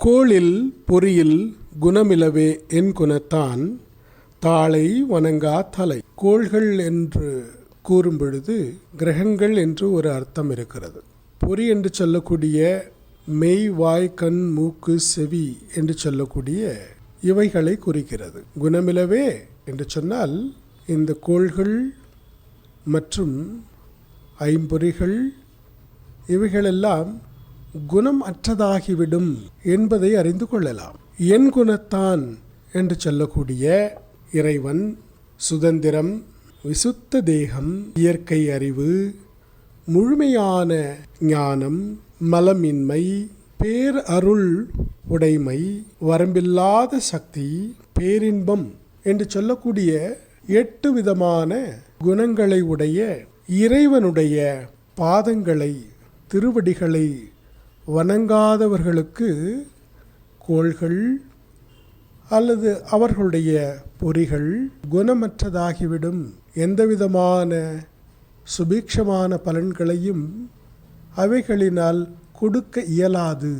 கோளில் பொறியில் குணமிலவே என் குணத்தான் தாளை வணங்கா தலை. கோள்கள் என்று கூறும் பொழுது கிரகங்கள் என்று ஒரு அர்த்தம் இருக்கிறது. பொறி என்று சொல்லக்கூடிய மெய், வாய், கண், மூக்கு, செவி என்று சொல்லக்கூடிய இவைகளை குறிக்கிறது. குணமிலவே என்று சொன்னால் இந்த கோள்கள் மற்றும் ஐம்பொறிகள் இவைகளெல்லாம் குணம் அற்றதாகிவிடும் என்பதை அறிந்து கொள்ளலாம். என் குணத்தான் என்று சொல்லக்கூடிய இறைவன் சுதந்திரம், விசுத்த தேகம், இயற்கை அறிவு, முழுமையான ஞானம், மலமின்மை, பேர் அருள் உடைமை, வரம்பில்லாத சக்தி, பேரின்பம் என்று சொல்லக்கூடிய 8 விதமான குணங்களை உடைய இறைவனுடைய பாதங்களை, திருவடிகளை வணங்காதவர்களுக்கு கோள்கள் அல்லது அவர்களுடைய பொறிகள் குணமற்றதாகிவிடும். எந்தவிதமான சுபீட்சமான பலன்களையும் அவைகளினால் கொடுக்க இயலாது.